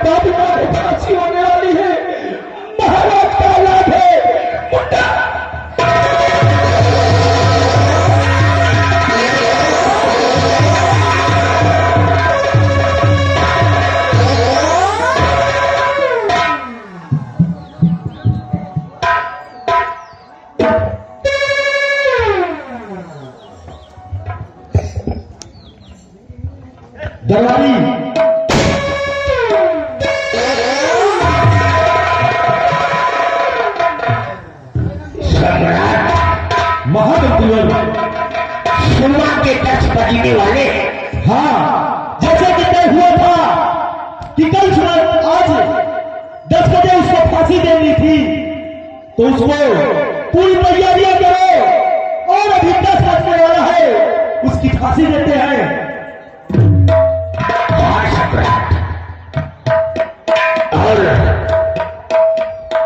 दादी माँ को फांसी होने वाली है। महाराज का औलाद है मुंडा। दलाली महागठबंधन सुनवा के 10 बजने वाले। हाँ, जैसे कि तय हुआ था कि कल सुबह आज 10 बजे उसको फांसी देनी थी, तो उसको पूरी तैयारियां करो और अभी 10 बजने वाला है, उसकी फांसी देते हैं। और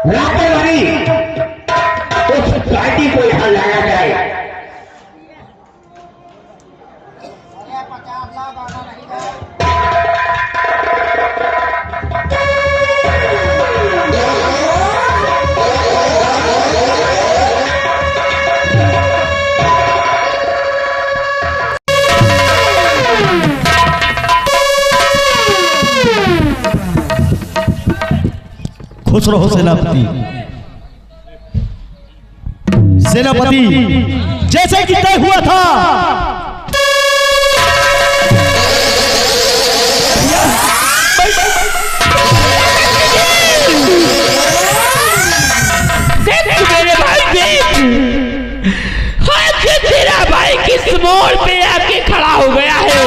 रातें भरी उस गाड़ी को यहां लाया जाए। खुश रहो सेनापति। सेनापति जैसे कि तय हुआ था मेरे भाई आज तेरा भाई किस मोड़ पे आके खड़ा हो गया है।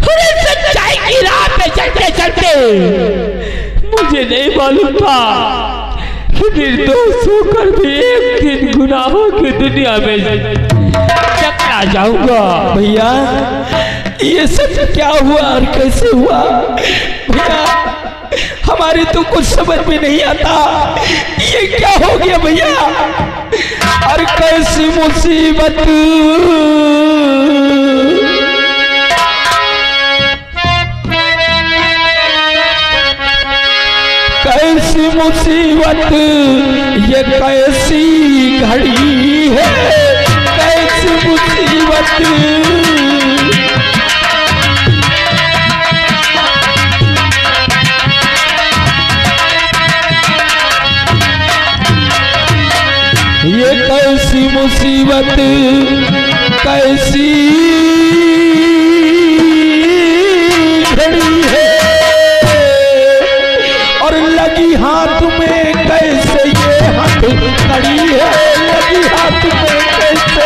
अरे सच्चाई की राह पे चलते चलते मुझे नहीं मालूम था कि निर्दोष होकर भी एक दिन गुनाहों की दुनिया में टकरा जाऊंगा। भैया ये सब क्या हुआ और कैसे हुआ भैया, हमारे तो कुछ समझ में नहीं आता। ये क्या हो गया भैया, और कैसी मुसीबत, कैसी मुसीबत, ये कैसी घड़ी है, कैसी मुसीबत। ये कैसी मुसीबत, कैसी घड़ी है, और लगी हाथ में कैसे ये हाथ कड़ी है, लगी हाथ में कैसे।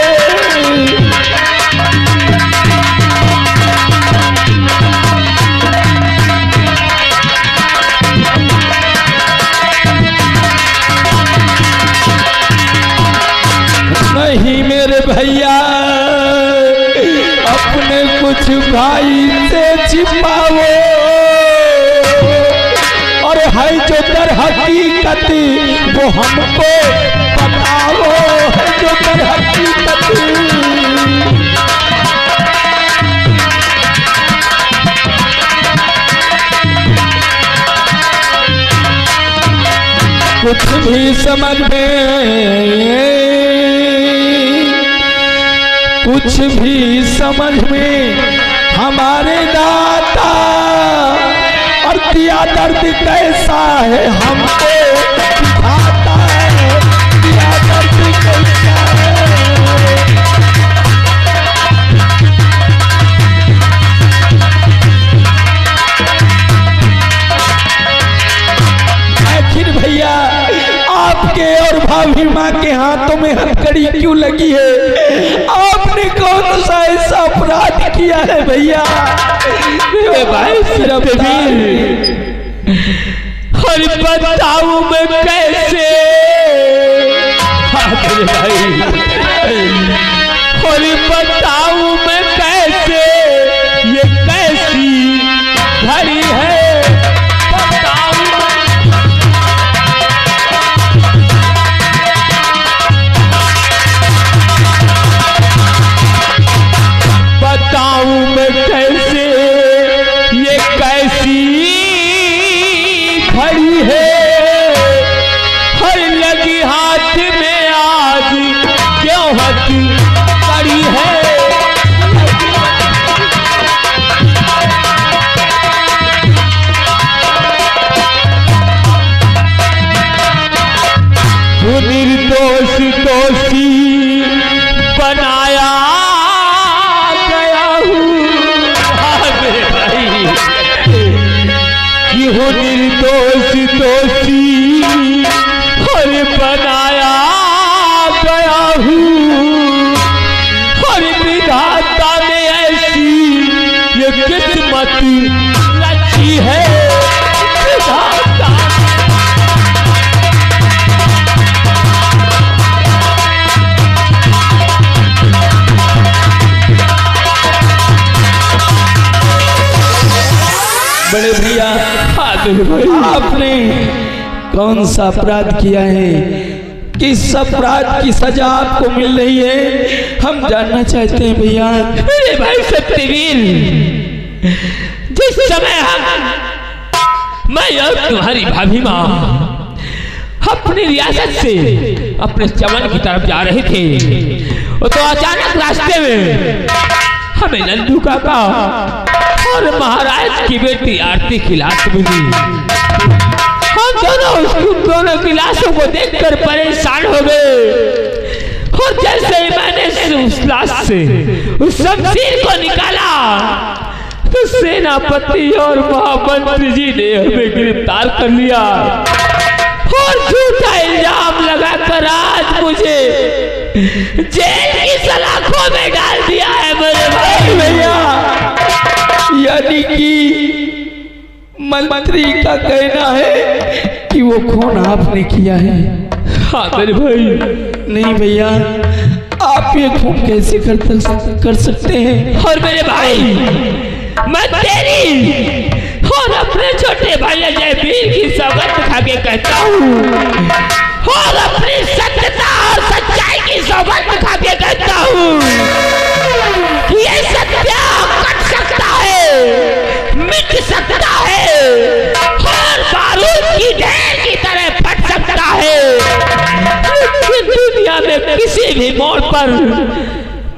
नहीं मेरे भैया, अपने कुछ भाई से छिपाओ, और है जो दर हकीकत वो हमको बताओ, है जो दर हकीकत। कुछ भी समझ में, कुछ भी समझ में हमारे दाता, और दिया दर्द कैसा है हमको आता है, दिया दर्द कैसा है। आखिर भैया आपके और भाभी माँ के हाथों में हथकड़ी क्यों लगी है? आपने कौन सा ऐसा अपराध किया है भैया? मेरे भाई सिर्फ हर बताऊं मैं कैसे, मेरे भाई हर बताऊं मैं कैसे, ये कैसी घड़ी है बताऊं मैं कैसे, ये कैसी खड़ी है, हर लगी हाथ में आज क्यों हथ कड़ी है। वो निर्दोष दोषी बनाया गया हूँ मेरे भाई, कि वो निर्दोष दोषी और बनाया गया हूँ। और विधाता ने ऐसी ये किस्मत रची है, विधाता बड़े भैया आपने कौन सा अपराध किया है, किस अपराध की सजा आपको मिल रही है, हम जानना चाहते हैं भैया। मेरे भाई सत्यवीर, जिस समय मैं और तुम्हारी भाभी माँ अपनी रियासत से अपने चमन की तरफ जा रहे थे, तो अचानक रास्ते में हमें नंदू काका और महाराज की बेटी आरती की लाश मिली। हम दोनों की लाशों को देखकर परेशान हो गए, और जैसे ही मैंने उस लाश से उस शमशीर को निकाला, तो सेनापति और महामंत्री जी ने हमें गिरफ्तार कर लिया और झूठा इल्जाम लगाकर आज मुझे जेल की सलाखों में डाल दिया है मेरे भाई। भैया यानी कि मंत्री का कहना है कि वो खून आपने किया है। हाँ मेरे भाई। नहीं भैया, आप ये खून कैसे कर सकते हैं। और मेरे भाई, मैं तेरी और अपने छोटे भाई जयवीर की सौगंध खा के कहता हूँ, और अपनी सत्यता और सच्चाई की सौगंध खा के कहता हूँ, ये सत्य कट सकता है, मिट सकता है, और बारूद की ढेर की तरह फट सकता है, लेकिन दुनिया में किसी भी मोड़ पर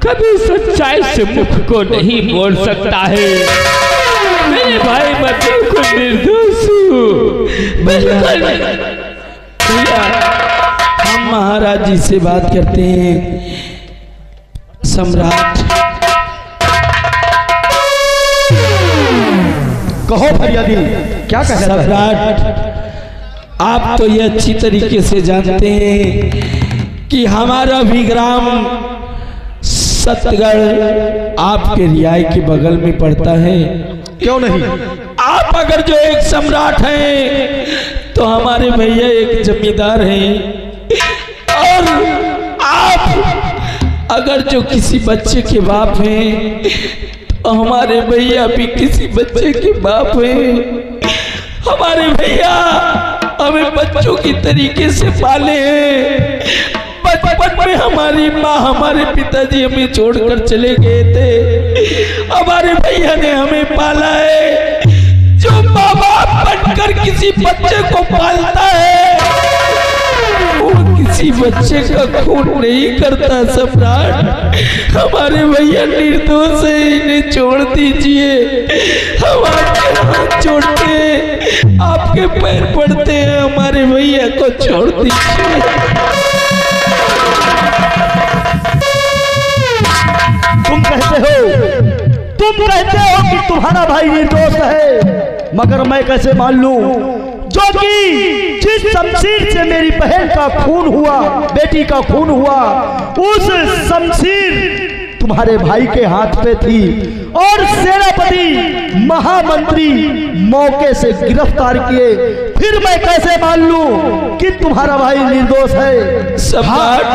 कभी सच्चाई से मुख को नहीं मोड़ सकता है। मेरे भाई, मैं बिल्कुल निर्दोष हूँ, बिल्कुल। भैया हम महाराज जी से बात करते हैं। सम्राट, कहो फरियादी, क्या कह रहा है? सम्राट, आप तो ये अच्छी तरीके से जानते हैं कि हमारा भी ग्राम सतगढ़ आपके रियाई के बगल में पड़ता है। क्यों नहीं? आप अगर जो एक सम्राट हैं, तो हमारे भैया एक जमींदार हैं, और आप अगर जो किसी बच्चे के बाप हैं, तो हमारे भैया भी किसी बच्चे के बाप हैं। हमारे भैया हमें बच्चों की तरीके से पाले हैं। बचपन में हमारी माँ, हमारे पिताजी हमें छोड़कर चले गए थे, हमारे भैया ने हमें पाला है। जो माँ बाप बनकर किसी बच्चे को पालता है, वो किसी बच्चे का खून नहीं करता। सम्राट, हमारे भैया निर्दोष है, इन्हें छोड़ दीजिए। हम आपके हाथ जोड़ते हैं, आपके पैर पड़ते हैं, हमारे भैया को छोड़ दीजिए। तुम कहते हो कि तुम्हारा भाई निर्दोष है, मगर मैं कैसे मान लूं जो कि जिस शमशीर से मेरी बहन का खून हुआ, बेटी का खून हुआ, उस शमशीर तुम्हारे भाई के हाथ पे थी, और सेनापति महामंत्री मौके से गिरफ्तार किए। फिर मैं कैसे मान लूं कि तुम्हारा भाई निर्दोष है? सम्राट,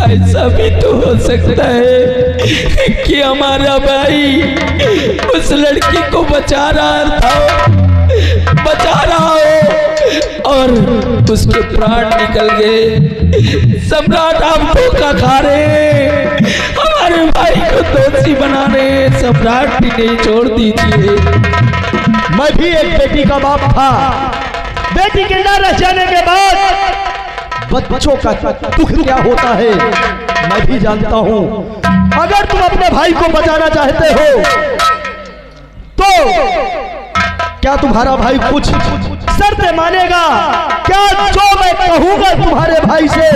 ऐसा भी तो हो सकता है कि हमारा भाई उस लड़की को बचा रहा हो और उसके प्राण निकल गए। सम्राट, आप धोखा खा रहे हैं, हमारे भाई को दोषी बना रहे हैं। सम्राट, नहीं छोड़ दीजिए। मैं भी एक बेटी का बाप था, बेटी के न रह जाने के बाद बच्चों का दुख क्या होता है मैं भी जानता हूं। अगर तुम अपने भाई को बचाना चाहते हो तो क्या तुम्हारा भाई कुछ शर्त मानेगा? क्या जो मैं कहूंगा तुम्हारे भाई से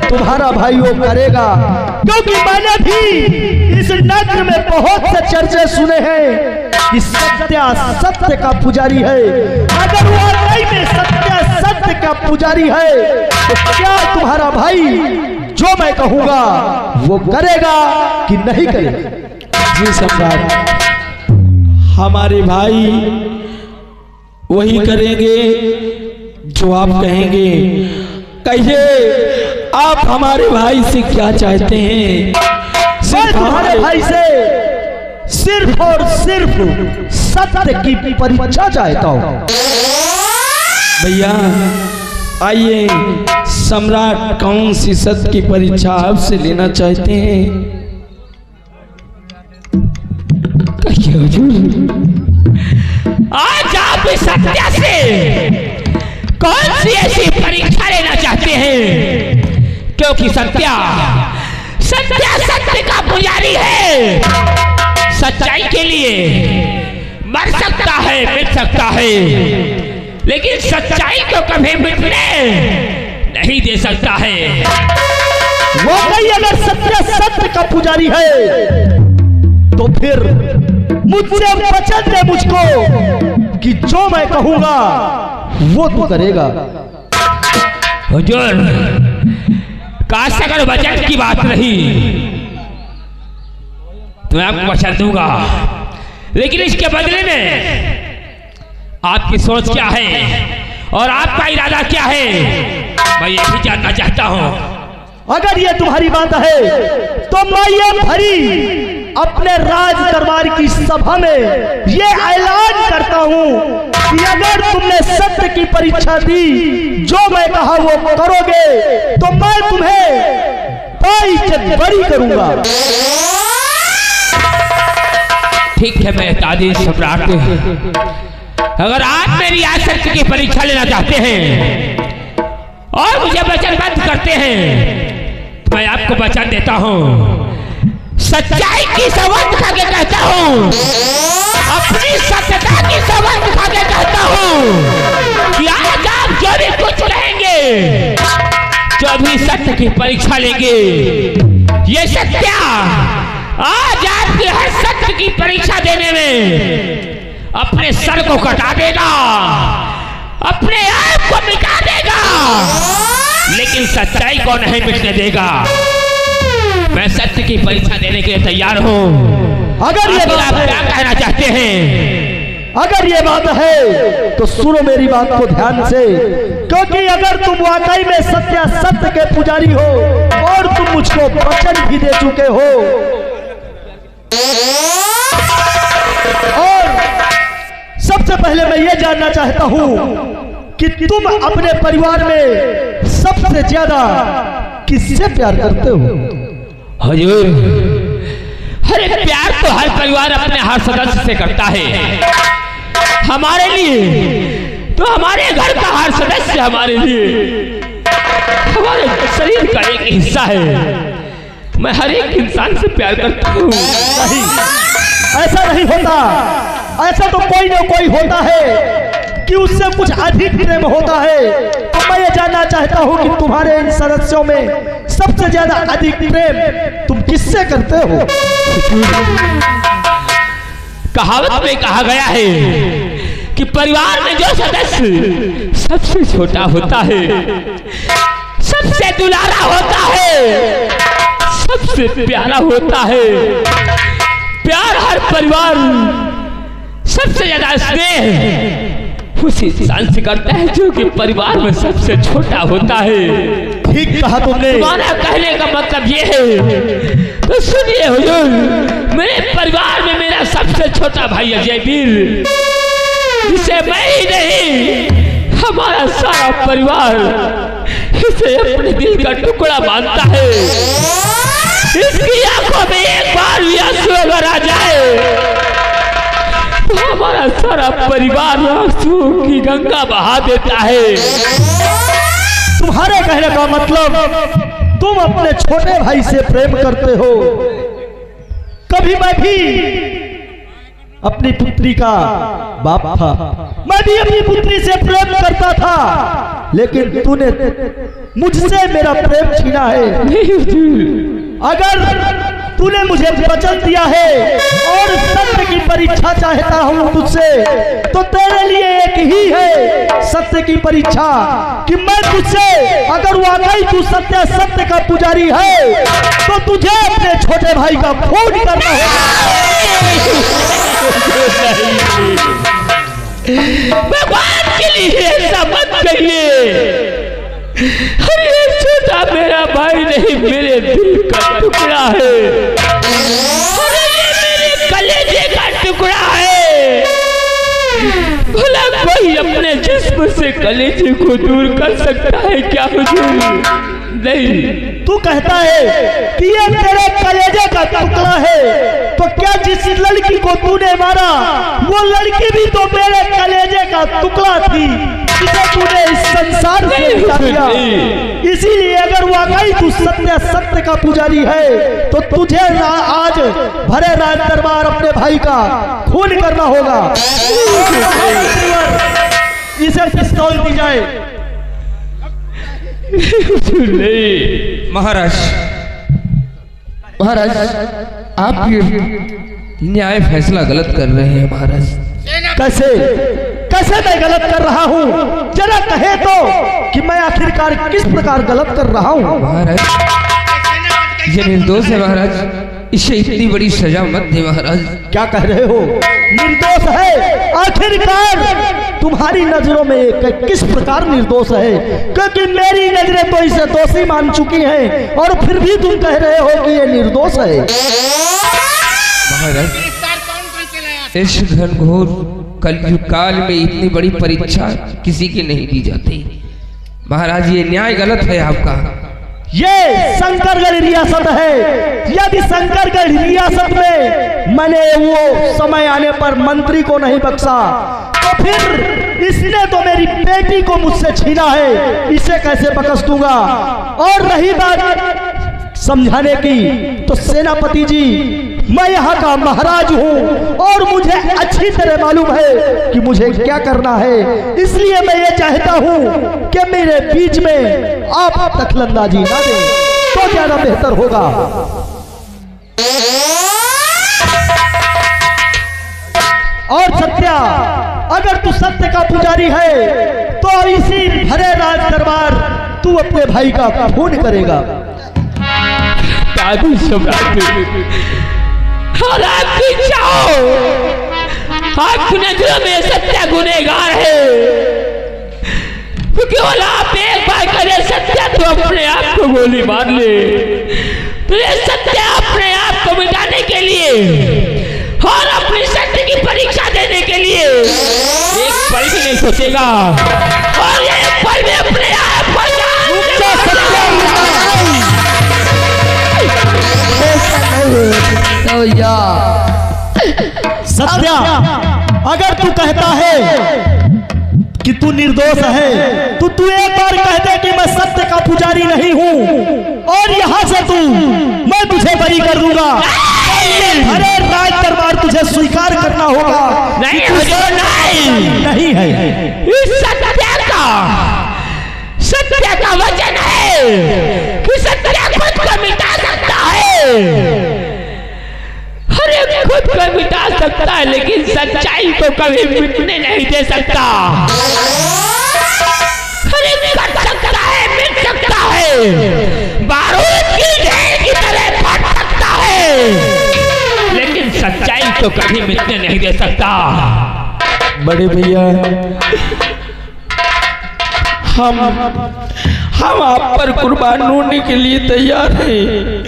तुम्हारा भाई वो करेगा? क्योंकि मैंने भी इस नगर में बहुत से चर्चे सुने हैं कि सत्य का पुजारी है। अगर वो वाकई में सत्य का पुजारी है तो क्या तुम्हारा भाई जो मैं कहूंगा वो करेगा कि नहीं करेगा? जी सम्राट, हमारे भाई वही करेंगे जो आप कहेंगे। कहिए आप हमारे भाई से क्या चाहते हैं? मैं तुम्हारे भाई से सिर्फ और सिर्फ सत्य की परीक्षा चाहता हूं। भैया आइए, सम्राट कौन सी सत्य की परीक्षा आपसे लेना चाहते हैं? कहिए हुजूर। आज आप सत्य से कौन सी ऐसी परीक्षा लेना चाहते हैं? क्योंकि सत्य सत्य का पुजारी है। सच्चाई के लिए मर सकता है, मिट सकता है, लेकिन सच्चाई को कभी मिटने नहीं दे सकता है। वाकई अगर सत्य का पुजारी है तो फिर मुझसे वचन दे मुझको कि जो मैं कहूंगा वो तू करेगा। हुजूर, काश अगर वचन की बात रही तो मैं आपको वचन दूंगा, लेकिन इसके बदले में आपकी सोच क्या है और आपका इरादा क्या है मैं ये भी जानना चाहता हूं। अगर ये तुम्हारी बात है तो मैं ये भरी अपने राज दरबार की सभा में ये ऐलान करता हूं कि अगर तुमने सत्य की परीक्षा दी, जो मैं कहा वो करोगे, तो मैं तुम्हें बाइज्जत बरी करूंगा। ठीक है, मैं तादी सम्राट, अगर आप मेरी आज सत्य की परीक्षा लेना चाहते हैं और मुझे वचनबद्ध करते हैं तो मैं आपको वचन देता हूं। सच्चाई की सौगंध खा के कहता हूं, अपनी सत्यता की सौगंध खा के कहता हूं कि आज आप जो भी कुछ रहेंगे, जो भी सत्य की परीक्षा लेंगे, ये सत्य आज आपके हर सत्य की परीक्षा देने में अपने सर को कटा देगा, अपने आप को मिटा देगा, लेकिन सच्चाई को नहीं मिटने देगा। मैं सत्य की परीक्षा देने के लिए तैयार हूं। अगर ये बात है, क्या कहना चाहते हैं? अगर ये बात है तो सुनो मेरी बात को ध्यान से, क्योंकि अगर तुम वाकई में सत्य के पुजारी हो और तुम मुझको वचन भी दे चुके हो और सबसे पहले मैं ये जानना चाहता हूं कि तुम अपने परिवार में सबसे ज्यादा किससे प्यार करते हो? हुजूर, अरे प्यार तो हर परिवार अपने हर सदस्य से करता है। हमारे लिए तो हमारे घर का हर सदस्य हमारे लिए हमारे शरीर का एक हिस्सा है। मैं हर एक इंसान से प्यार करता हूँ। नहीं, ऐसा नहीं होता। ऐसा तो कोई ना कोई होता है कि उससे कुछ अधिक प्रेम होता है। तो मैं ये जानना चाहता हूँ कि तुम्हारे इन सदस्यों में सबसे ज्यादा अधिक प्रेम तुम किससे करते हो? कहावत में कहा गया है कि परिवार में जो सदस्य सबसे छोटा होता है, सबसे दुलारा होता है, सबसे प्यारा होता है। प्यार हर परिवार सबसे ज्यादा स्नेह उसी इंसान से करता है जो कि परिवार में सबसे छोटा होता है। ठीक कहा तुमने। तुम्हारा कहने का मतलब ये है तो सुनिए हुजूर, मेरे परिवार में मेरा सबसे छोटा भाई अजय वीर, जिसे मैं ही नहीं हमारा सारा परिवार इसे अपने दिल का टुकड़ा मानता है। इसकी आंखों में एक बार भी आंसू अगर आ जाए तो हमारा सारा परिवार आंसुओं की गंगा बहा देता है। तुम्हारे कहने का मतलब तुम अपने छोटे भाई से प्रेम करते हो। कभी मैं भी अपनी पुत्री का बाप था, मैं भी अपनी पुत्री से प्रेम करता था, लेकिन तूने मुझसे मेरा प्रेम छीना है। अगर तूने मुझे वचन दिया है और सत्य की परीक्षा चाहता हूं तुझसे, तो तेरे लिए एक ही है सत्य की परीक्षा कि मैं तुझसे, अगर वाकई तू सत्य का पुजारी है, तो तुझे अपने छोटे भाई का खून करना होगा। भगवान के लिए ऐसा मत कहिए। अरे छोटा मेरा भाई नहीं, मेरे दिल का टुकड़ा है। अरे ये मेरे कलेजे का टुकड़ा है। भला कोई अपने जिस्म से कलेजे को दूर कर सकता है क्या हुजूर? नहीं। तू कहता है कि ये तेरे कलेजे का टुकड़ा है, तो क्या जिस लड़की को तूने मारा वो लड़की भी तो मेरे कलेजे का टुकड़ा थी, जिसे तूने इस संसार से मिटा दिया। इसीलिए अगर वाकई तू सत्य का पुजारी है, तो तुझे आज भरे राज दरबार अपने भाई का खून करना होगा। इसे पिस्तौल दी जाए। महाराज, आप ये न्याय फैसला गलत कर रहे हैं महाराज। कैसे मैं गलत कर रहा हूँ? जरा कहे तो कि मैं आखिरकार किस प्रकार गलत कर रहा हूँ? महाराज, ये निर्दोष है महाराज, इसे इतनी बड़ी सजा मत दे महाराज। क्या कह रहे हो? निर्दोष है? आखिरकार तुम्हारी नजरों में किस प्रकार निर्दोष है? क्योंकि मेरी नजरें तो इसे दोषी मान चुकी हैं, और फिर भी तुम कह रहे हो कि ये निर्दोष है। महाराज, इस घनघोर कलयुग काल में इतनी बड़ी परीक्षा किसी की नहीं दी जाती। महाराज, ये न्याय गलत है आपका। ये शंकरगढ़ रियासत है। यदि शंकरगढ़ रियासत में मैंने वो समय आने पर मंत्री को नहीं बख्शा, तो फिर इसने तो मेरी बेटी को मुझसे छीना है, इसे कैसे बख्श दूंगा? और रही बात समझाने की, तो सेनापति जी, मैं यहाँ का महाराज हूँ और मुझे अच्छी तरह मालूम है कि मुझे क्या करना है। इसलिए मैं ये चाहता हूँ कि मेरे बीच में आप दखलंदाजी ना दें, तो ज्यादा बेहतर होगा। और सत्या, अगर तू सत्य का पुजारी है, तो इसी भरे राज दरबार तू अपने भाई का खून करेगा। और आपकी चाहो, आपकी नजरों में सत्या गुनहगार है, केवल आप एक बार करे सत्या तो अपने आप को गोली मार ले। तो ये सत्या अपने आप को मिटाने के लिए और अपनी सत्य की परीक्षा देने के लिए एक पल भी नहीं सोचेगा, और ये पल में अपने आप को सत्या, अगर तू कहता है कि तू निर्दोष है, तो तू एक बार कह दे कि मैं सत्य का पुजारी नहीं हूँ, और यहाँ से मैं तुझे बरी कर दूंगा। अरे राज दरबार तुझे स्वीकार करना होगा। नहीं नहीं है। इस सत्य का वचन है कि सत्य खुद को मिटा सकता है। अरे खुद को मिटा सकता है, लेकिन सच्चाई को कभी मिटने नहीं दे सकता। अरे कट सकता है, मिट सकता है, बारूद की ढेर की तरह फट सकता है, लेकिन सच्चाई को कभी मिटने नहीं दे सकता। बड़े भैया, हम आप पर कुर्बान होने के लिए तैयार हैं।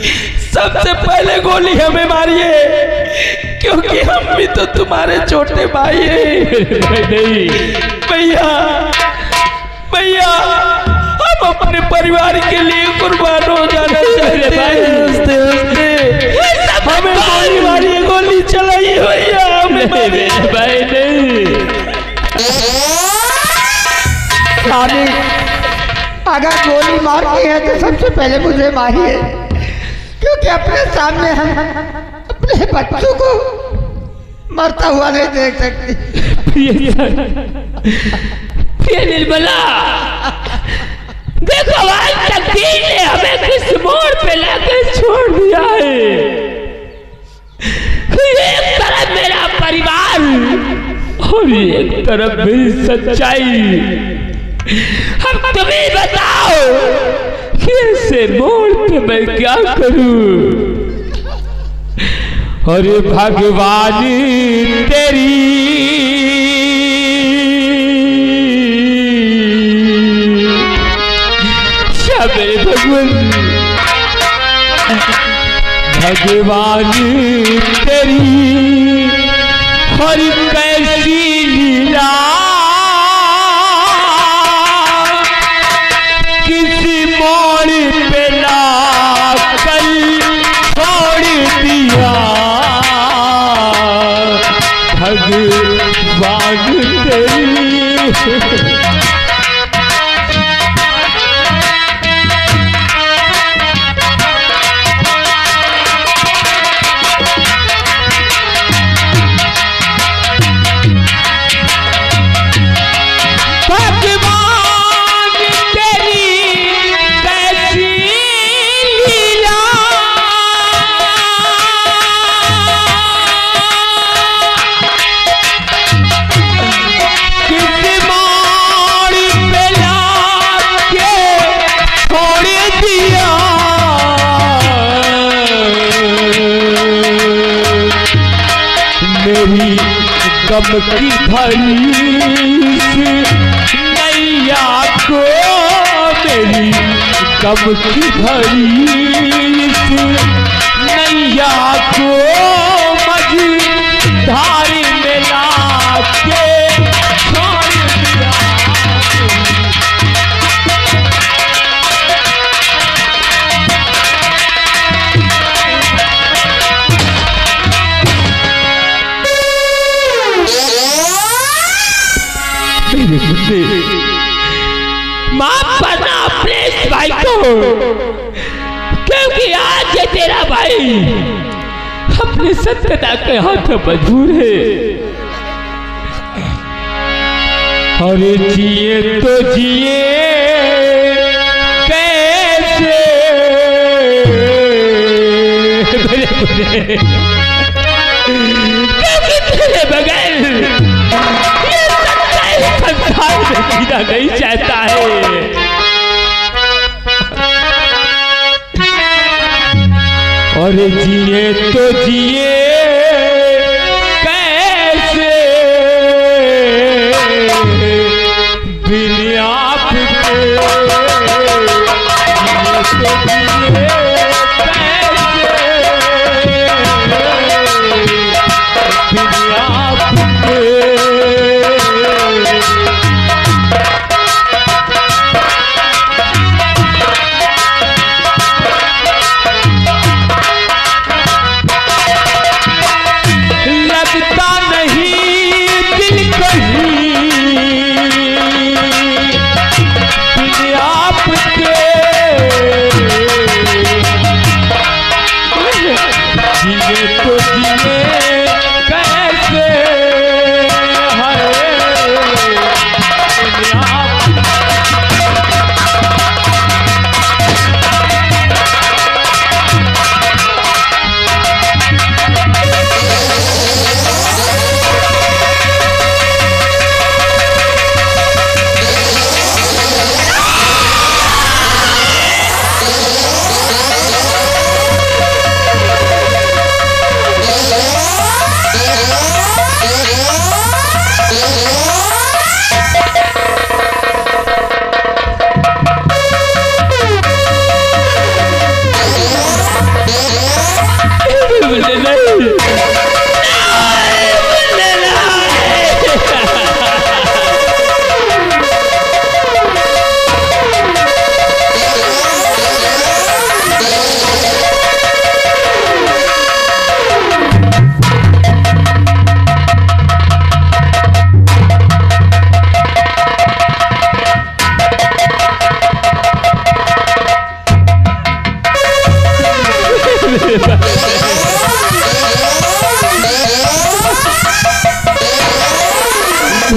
सबसे पहले गोली हमें मारिए, क्योंकि हम भी तो तुम्हारे छोटे भाई हैं। भैया, हम अपने परिवार के लिए कुर्बान हो जाना चाहते हैं। हमें गोली मारिए, गोली चलाइए भैया, हमें नहीं मेरे भाई नहीं। अगर गोली मारती है तो सबसे पहले मुझे मारिए, क्योंकि अपने सामने हम अपने बच्चों को मरता हुआ नहीं देख सकती। प्रिय निर्मला, देखो आज तकदीर ने हमें किस मोड़ पे लाके छोड़ दिया है। एक तरफ मेरा परिवार और एक तरफ मेरी सच्चाई। हम तुम्हें बताओ कि ऐसे मोड़ पे मैं क्या करूं। अरे भगवान तेरी भगवान तेरी हर कैसी लीला, किसी मोड़ पे लाकर छोड़ दिया। भगवान तेरी मेरी गम की भरी नैया को, मेरी गम की भरी नैया को मझधार में लाके छोड़ दिया। माफ करना अपने इस भाई को, क्योंकि आज ये तेरा भाई अपनी सत्यता के हाथ मजबूर है। और जिए तो जिए कैसे क्योंकि तेरे बगैर संसार में जीना नहीं चाहता है। और जिए तो जिए कैसे बिन आपके, जिए तो जिए कैसे बिन आपके।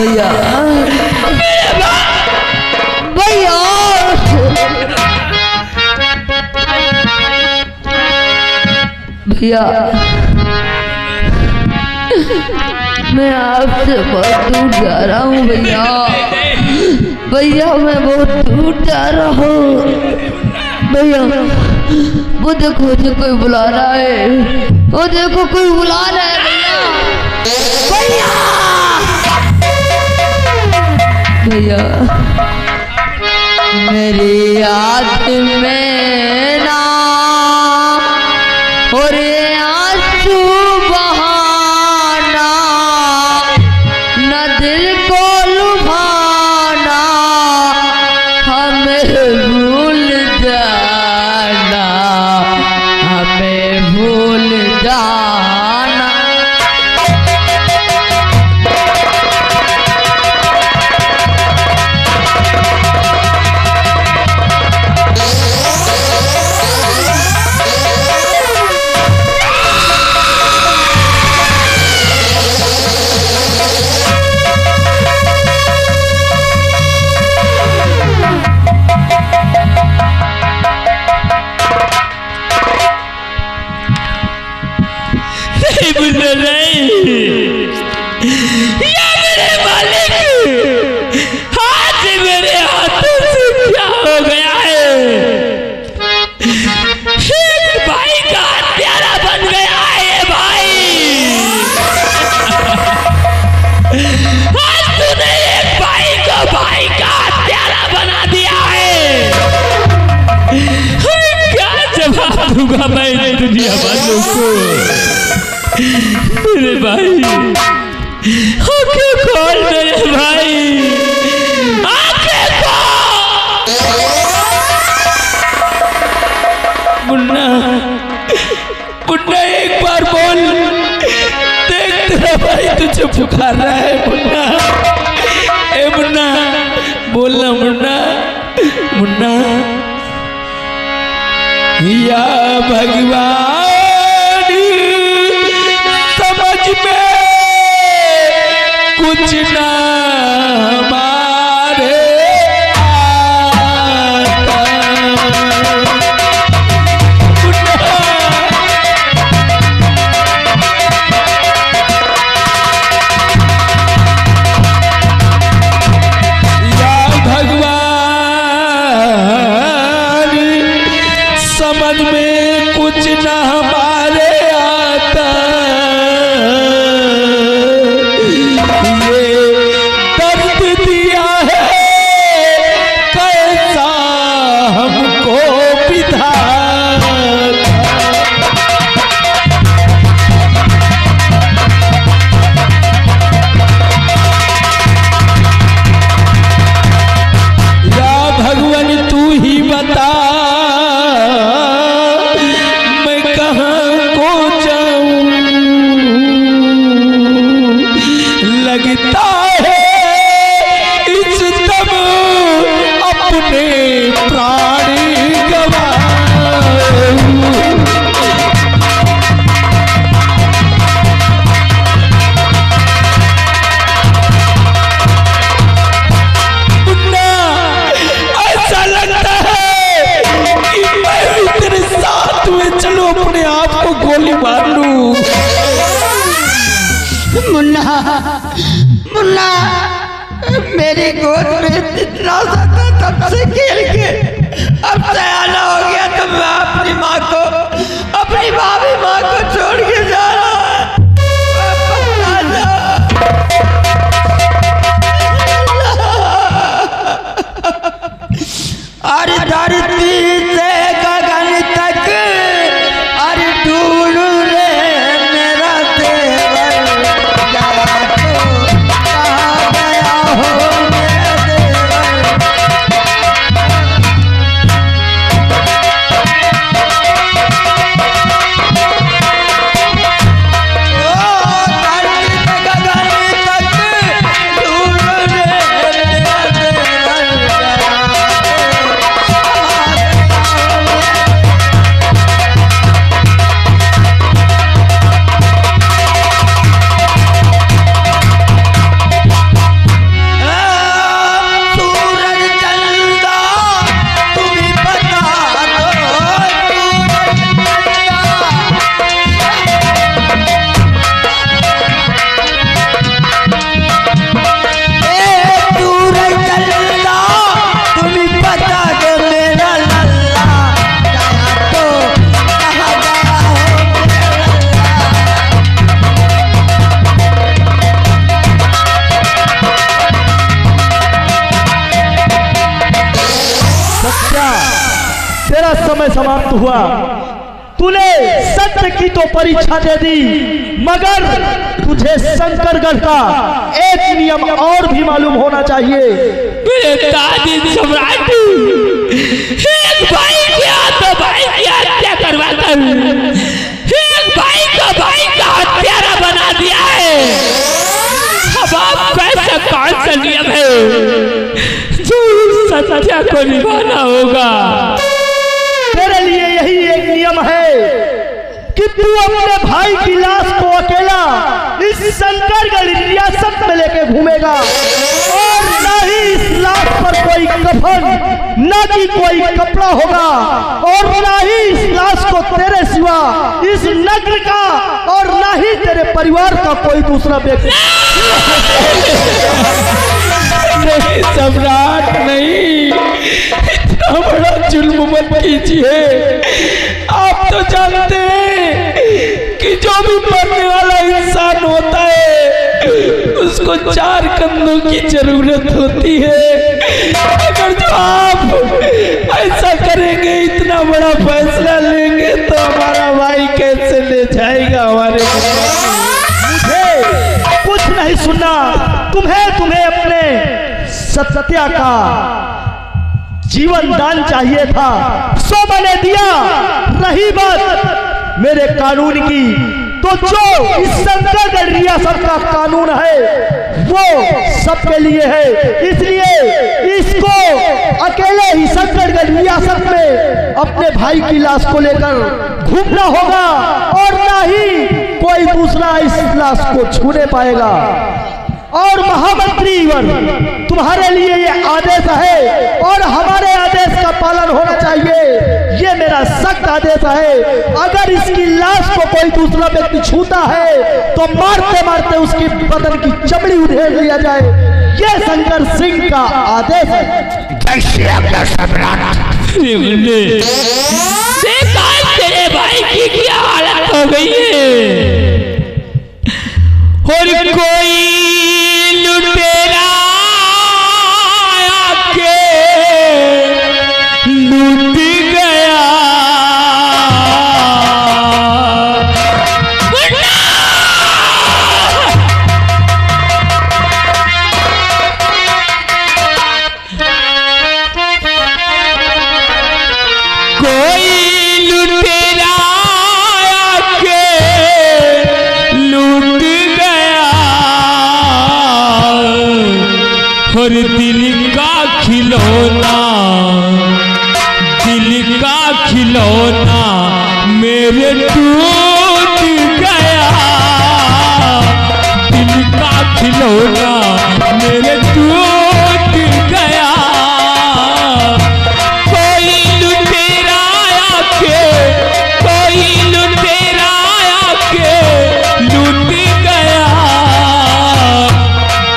भैया भैया भैया मैं आपसे बहुत दूर जा रहा हूँ भैया भैया मैं बहुत दूर जा रहा हूँ भैया वो देखो मुझे कोई बुला रहा है वो देखो कोई बुला रहा है भैया भैया मेरी याद में ना और आंसू बहाना न दिल को लुभाना हमें भूल जाना हमें भूल जाना दूंगा मैं दुनिया वालों को मेरे भाई आंखें खोल मेरे भाई आंखें खोल मुन्ना मुन्ना एक बार बोल देख तेरा भाई तुझे पुकार रहा है मुन्ना ए मुन्ना बोलना मुन्ना मुन्ना या भगवान समझ में कुछ ना हमारे समझ में कुछ ना हमारे आता ये दर्द दिया है कैसा हमको विधाता या भगवान तू ही बता लगता है इस दम अपने प्राण गवाऊं मुन्ना ऐसा लगता है कि मैं भी तेरे साथ में चलो अपने आप को गोली मार लूं मुन्ना मुन्ना मेरी गोद में इतना सा तब से खेल के अब सयाना हो गया तो मैं अपनी माँ को अपनी भाभी माँ को छोड़ के जा रहा अरे धरती से गगन तक अरे ढूंढ रे मेरा देवर कहाँ गया हो मेरा देवर तेरा समय समाप्त हुआ। तूने सत्य की तो परीक्षा दे दी, मगर तुझे शंकरगढ़ का एक नियम और भी मालूम होना चाहिए। मेरे दादी सम्राट, एक भाई क्या तो भाई की हत्या करवाकर एक भाई को भाई का हत्यारा बना दिया है। अब आप कैसा कौन सा नियम है जो सत्य को निभाना होगा? तेरे लिए यही एक नियम है कि तू अपने भाई की लाश को अकेला इस शंकरगढ़ रियासत में लेके घूमेगा, और न ही इस लाश पर कोई कफन, न कि कोई कपड़ा होगा, और न ही इस लाश को तेरे सिवा इस नगर का और न ही तेरे परिवार का कोई दूसरा व्यक्ति। नहीं सम्राट, नहीं, इतना बड़ा जुल्म मत कीजिए। आप तो जानते हैं कि जो भी मरने वाला इंसान होता है उसको 4 कंधों की जरूरत होती है। अगर जो आप ऐसा करेंगे, इतना बड़ा फैसला लेंगे, तो हमारा भाई कैसे ले जाएगा हमारे? मुझे कुछ नहीं सुनना। तुम्हें अपने सत्या का जीवन दान चाहिए था, सो मैंने दिया। रही बात मेरे कानून की, तो जो इस शंकरगढ़ रियासत का कानून है वो सबके लिए है, इसलिए इसको अकेले ही शंकरगढ़ रियासत में अपने भाई की लाश को लेकर घूमना होगा, और ना ही कोई दूसरा इस लाश को छूने पाएगा। और महामंत्री तुम्हारे लिए ये आदेश है, और हमारे आदेश का पालन होना चाहिए। ये मेरा सख्त आदेश है। अगर इसकी लाश को कोई दूसरा व्यक्ति छूता है तो मारते मारते उसकी बदन की चमड़ी उधेड़ लिया जाए। ये शंकर सिंह का आदेश है। तेरे भाई की क्या हालत हो गई है? और कोई लुटेरा आके लूट गया। कोई लुटेरा आके लूट गया, और दिल का खिलौना, दिल का खिलौना मेरे टूट गया। दिल का खिलौना मेरे टूट गया। कोई लुटेरा आके, कोई लुटेरा आके लूट गया।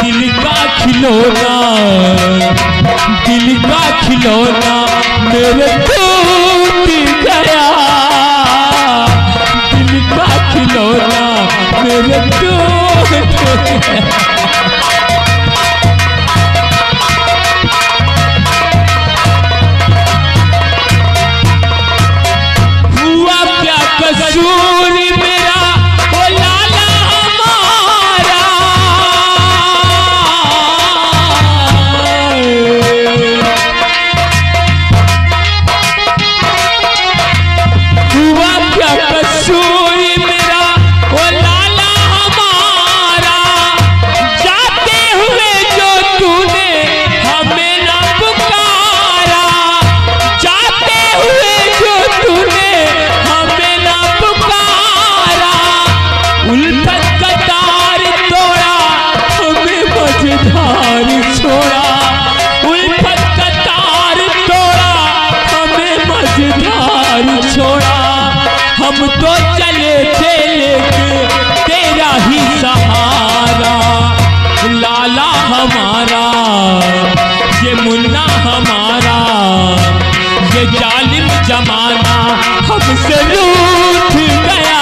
दिल का खिलौना, दिल का खिलौना मेरे टूट गया। दिल का खिलौना मेरे टूट गया। हुआ क्या कसूर मेरा, ओ लाला हमारा? हुआ क्या कसूर मेरा, ओ लाला हमारा? जाते हुए जो तूने हमें ना पुकारा, जाते हुए जो तूने हमें ना पुकारा। उल्फत का तार तोड़ा, हमें मझधार छोड़ा। उल्फत का तार तोड़ा, हमें मझधार छोड़ा। हम तो चले थे लेके तेरा ही सहारा। लाला हमारा, ये मुन्ना हमारा, ये जालिम जमाना हमसे रूठ गया।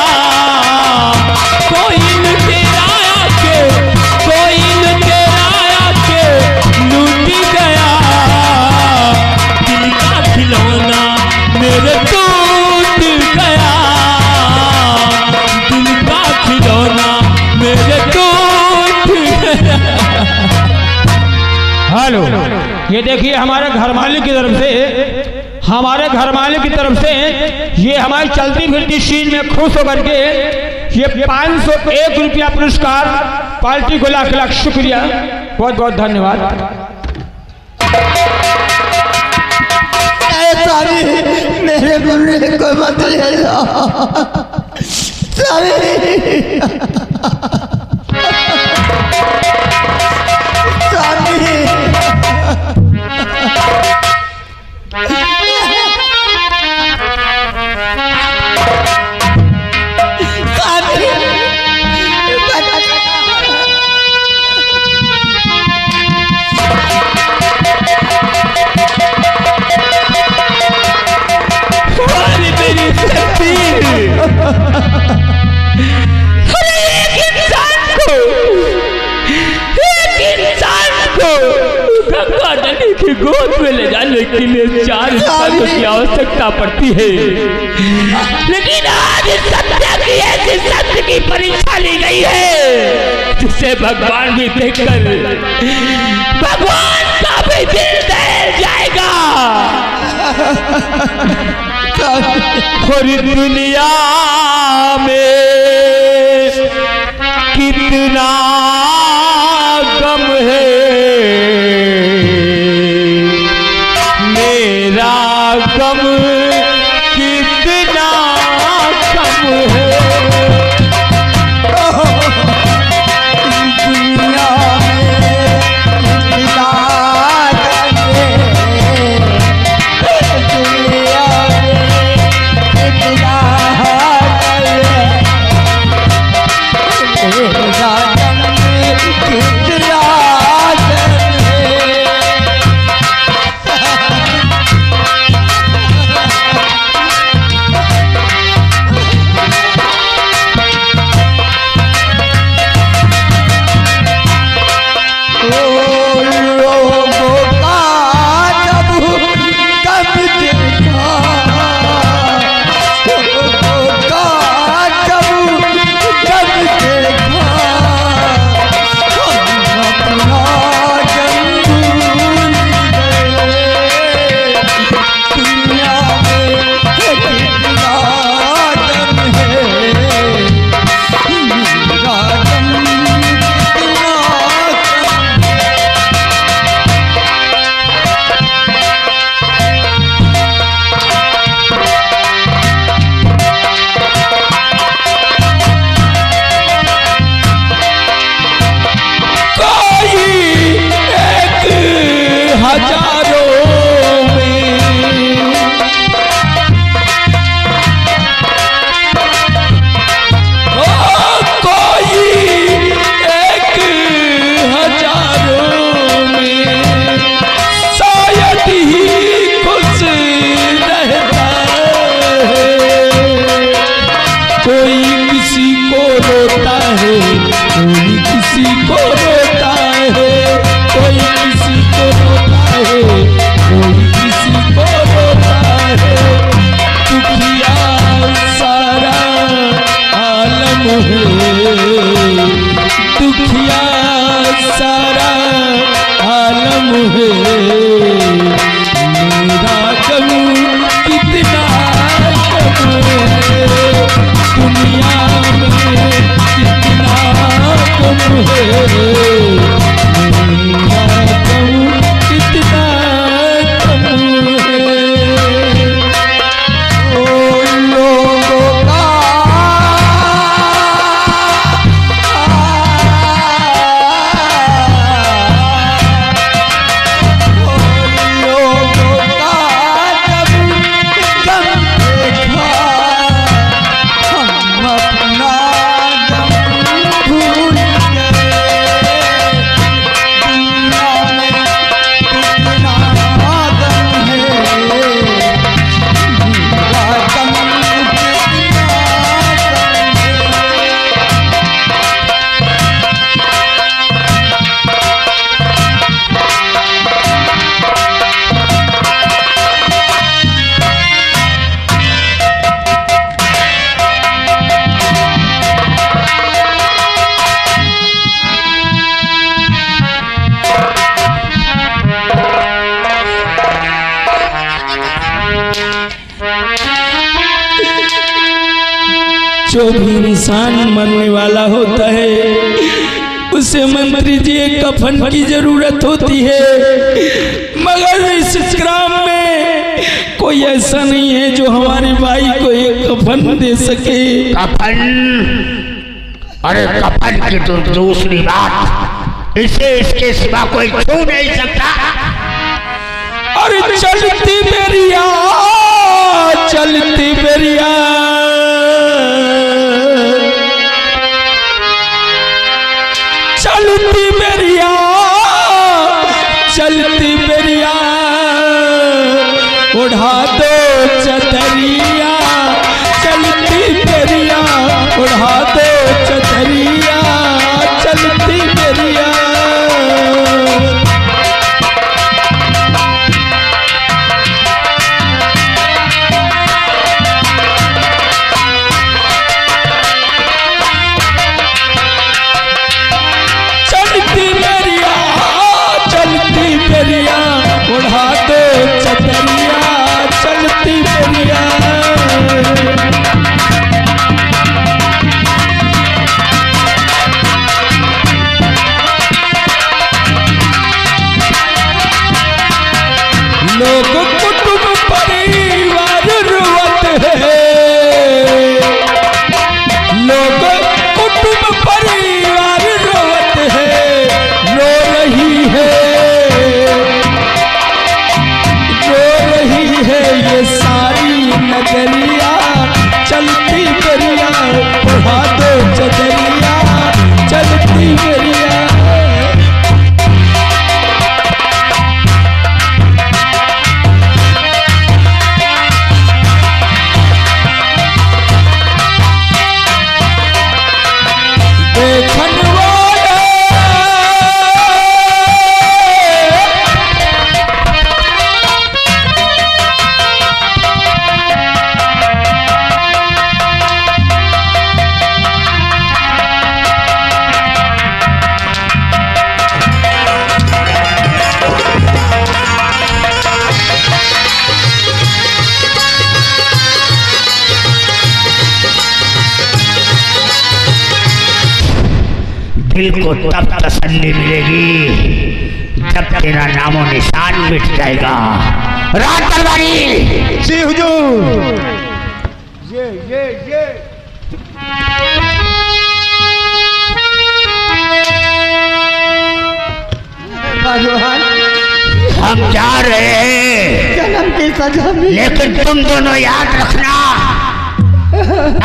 कोई लुटेरा आके, कोई लुटेरा आके लूट गया। दिल का खिलौना मेरे हेलो, ये देखिए हमारे घर मालिक की तरफ से ये हमारी चलती फिरती चीज में खुश होकर के ये 501 रुपया पुरस्कार पार्टी को लाख लाख शुक्रिया, बहुत बहुत धन्यवाद। मेरे गुर्रे को मत ले लो गंगा नदी की गोद में ले जाने के लिए 4 इंसानों की आवश्यकता पड़ती है, लेकिन आज सत्य की ऐसी सत्य की परीक्षा ली गई है जिसे भगवान भी देखकर भगवान का भी दिल दहल जाएगा। और दुनिया में कितना गम है, मेरा गम कितना कम है। दुनिया में कितना गम है, दुनिया में कितना जो भी इंसान मरने वाला होता है उसे मंत्री जी एक कफन की जरूरत होती है, मगर इस ग्राम में कोई ऐसा नहीं है जो हमारे भाई को एक कफन दे सके। कफन? अरे कफन की तो दूसरी बात, इसे इसके सिवा कोई छू नहीं सकता। अरे चलती बेरिया, चलती बेरिया, चलती बेरिया, चलती बेरिया, उड़ा दो चतरिया, चलती बेरिया, उड़ा दो चतरिया, चलती बेरिया। उड़ा दो चतरिया, चलती बेरिया। लोग कुटुंब परिवार रुवत है, लोग कुटुंब परिवार रुवत है, रो रही है, ये सारी नगरिया, चलती बेरिया, उड़ा दो चतरिया, चलती बेरिया। देखन वाले दिल को तब तसल्ली मिलेगी जब तेरा नामो निशान मिट जाएगा। रात तलवारी। जी हुजूर। ये हम जा रहे हैं जन्म की सजा में, लेकिन तुम दोनों याद रखना,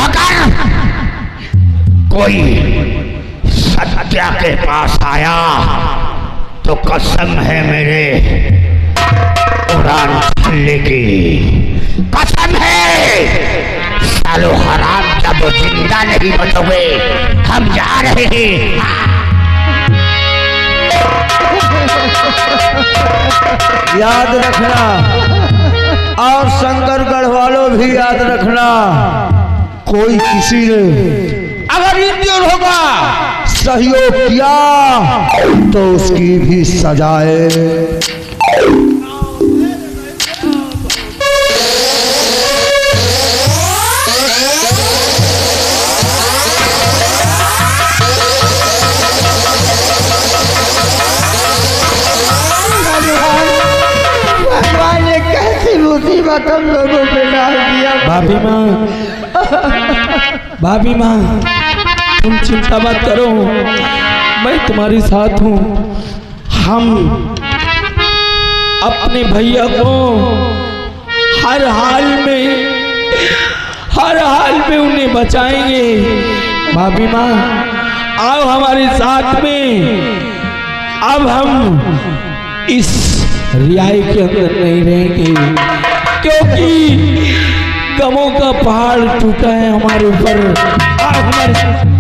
अगर कोई सत्या के पास आया तो कसम है मेरे कुरान खुलने की कसम है, सालो हराम जब जिंदा नहीं बचोगे। हम जा रहे हैं। याद रखना, और शंकरगढ़ वालों भी याद रखना, कोई किसी ने अगर इंजर होगा सहयोग किया तो उसकी भी सजाए। भगवान ने कैसी मुसीबत हम लोगों पे डाल दिया। भाभी माँ, भाभी माँ, तुम चिंता मत करो, मैं तुम्हारे साथ हूँ। हम अपने भैया को हर हाल में उन्हें बचाएंगे। भाभी माँ, आओ हमारे साथ में। अब हम इस रियाई के अंदर नहीं रहेंगे, क्योंकि गमों का पहाड़ टूटा है हमारे ऊपर। आओ हमारे साथ।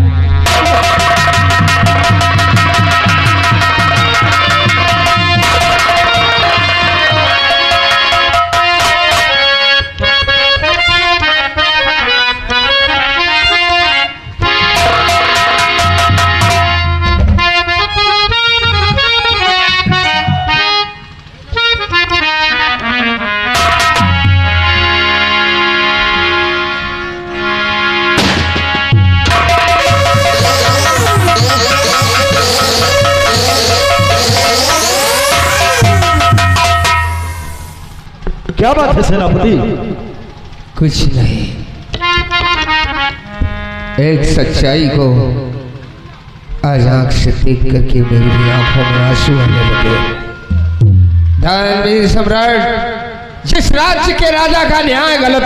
क्या बात है सेनापति? कुछ नहीं, एक सच्चाई को आज आंख से देख करके मेरी भी आंखों में आंसू आने लगे। धर्मवीर सम्राट, जिस राज्य के राजा का न्याय गलत